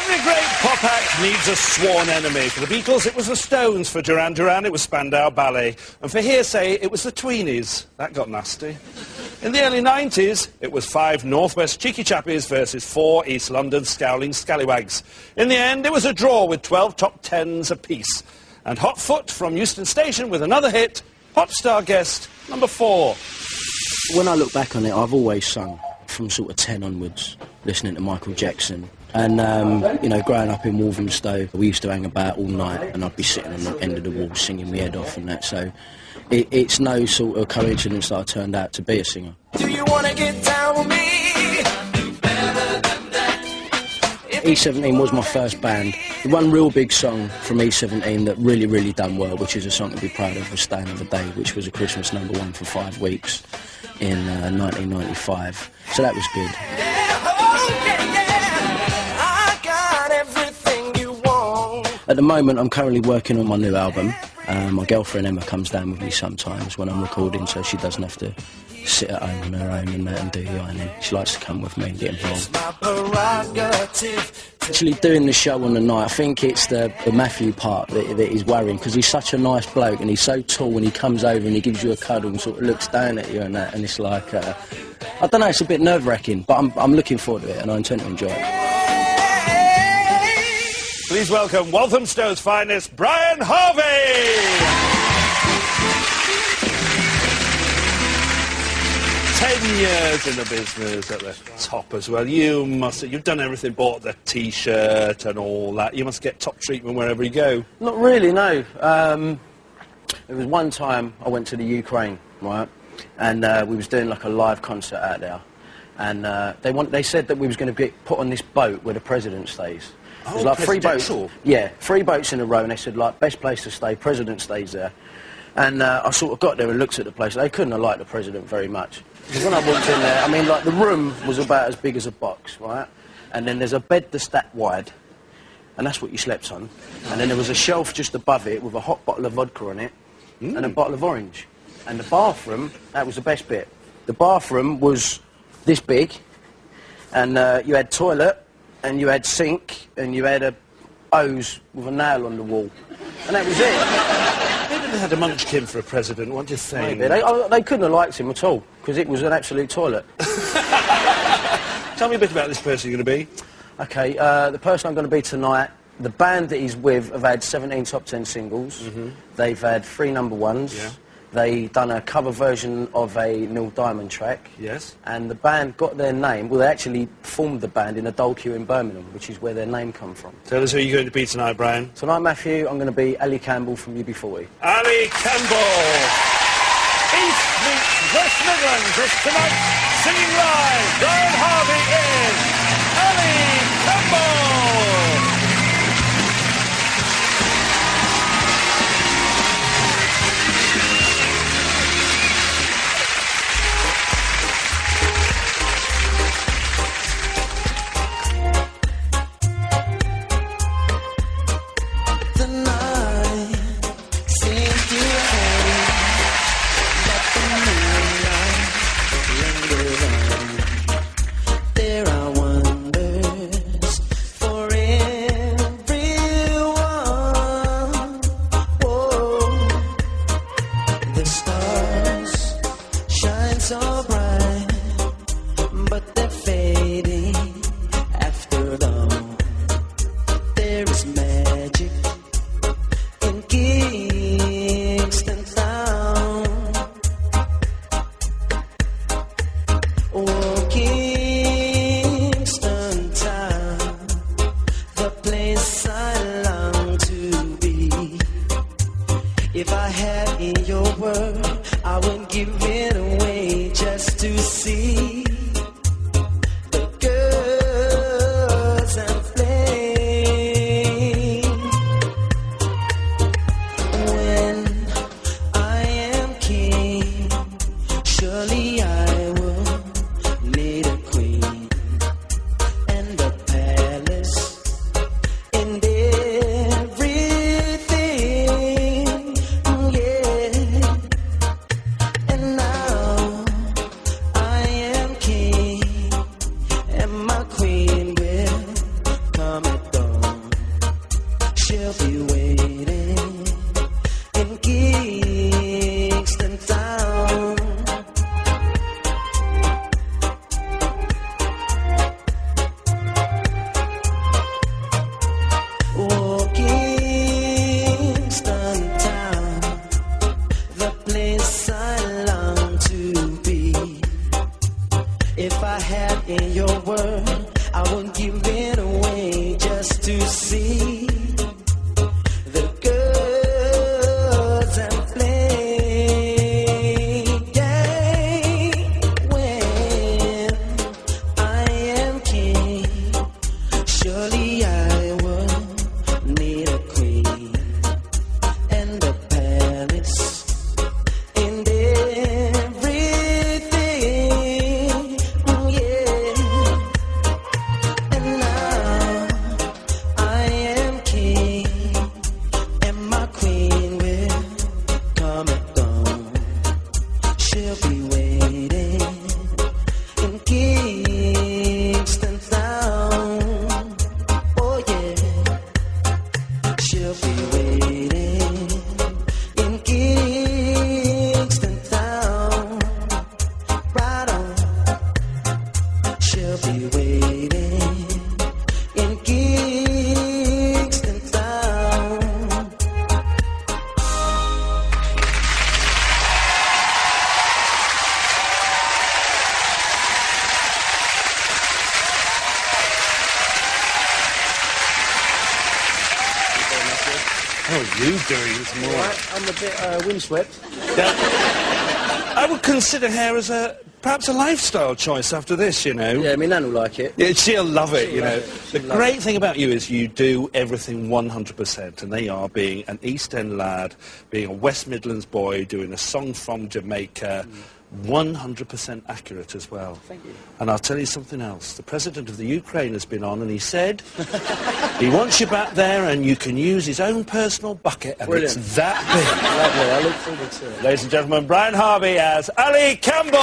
Every great pop act needs a sworn enemy. For the Beatles, it was the Stones. For Duran Duran, it was Spandau Ballet. And for Hearsay, it was the Tweenies. That got nasty. In the early 90s, it was 5 Northwest Cheeky Chappies versus 4 East London Scowling Scallywags. In the end, it was a draw with 12 top 10s apiece. And Hot Foot from Euston Station with another hit, Pop Star Guest number 4. When I look back on it, I've always sung from sort of 10 onwards, listening to Michael Jackson. And, you know, growing up in Walthamstow, we used to hang about all night and I'd be sitting on the end of the wall singing my head off and that. So it's no sort of coincidence that I turned out to be a singer. Do you want to get down with me? E17 was my first band. The one real big song from E17 that really, really done well, which is a song to be proud of, was Staying of the Day, which was a Christmas #1 for 5 weeks in 1995. So that was good. At the moment, I'm currently working on my new album. My girlfriend Emma comes down with me sometimes when I'm recording, so she doesn't have to sit at home on her own and do the ironing. She likes to come with me and get involved. Actually doing the show on the night, I think it's the Matthew part that is worrying, because he's such a nice bloke and he's so tall, and he comes over and he gives you a cuddle and sort of looks down at you and that, and it's like, I don't know, it's a bit nerve-wracking, but I'm looking forward to it and I intend to enjoy it. Please welcome Walthamstow's finest, Brian Harvey! 10 years in the business at the top as well. You've done everything, bought the T-shirt and all that. You must get top treatment wherever you go. Not really, no. There was one time I went to the Ukraine, right, and we was doing like a live concert out there, and they said that we was going to get put on this boat where the president stays. It was like 3 boats. Yeah, 3 boats in a row, and they said, like, best place to stay, president stays there. And I sort of got there and looked at the place. They couldn't have liked the president very much. Because when I walked in there, I mean, like, the room was about as big as a box, right? And then there's a bed that's that wide, and that's what you slept on. And then there was a shelf just above it with a hot bottle of vodka on it and a bottle of orange. And the bathroom, that was the best bit. The bathroom was this big, and you had toilet, and you had sink, and you had a hose with a nail on the wall. And that was it. Maybe they had a munchkin for a president, what do you think? Maybe. They couldn't have liked him at all, because it was an absolute toilet. Tell me a bit about this person you're going to be. OK, the person I'm going to be tonight, the band that he's with have had 17 top 10 singles. They've had 3 #1s. Yeah. They done a cover version of a Neil Diamond track. Yes. And the band got their name, well, they actually formed the band in a Dole Queue in Birmingham, which is where their name come from. Tell us who you're going to be tonight, Brian. Tonight, Matthew, I'm going to be Ali Campbell from UB40. Ali Campbell! East meets West Midlands this tonight, singing live, Brian Harvey is Ali Campbell! If I had in your world, I wouldn't give it away just to see the girls and flame. When I am king, surely I will need a queen and a palace in everything, yeah. And now I am she'll be waiting in Kingston Town. Oh, Kingston Town, the place I long to be. If I had in your world, I wouldn't give it away just to see the girls and play. Yeah, when I am king, surely I will need a queen and a palace and everything. Yeah. And now I am king, and my queen will come at dawn. She'll be waiting in Kingston Town. Oh yeah, she'll be waiting in Kingston Town. Right on. She'll be waiting in Kingston Town. How are you doing this morning? Right, I'm a bit windswept. I would consider hair as perhaps a lifestyle choice after this, you know. Yeah, my nan will like it. Yeah, she'll love it, you know. The She'll love great thing about you is you do everything 100%, and they are being an East End lad, being a West Midlands boy, doing a song from Jamaica, 100% accurate as well. Thank you. And I'll tell you something else. The president of the Ukraine has been on, and he said he wants you back there, and you can use his own personal bucket, and Brilliant. it's that big. Lovely, I look forward to it. Ladies and gentlemen, Brian Harvey as Ali Campbell.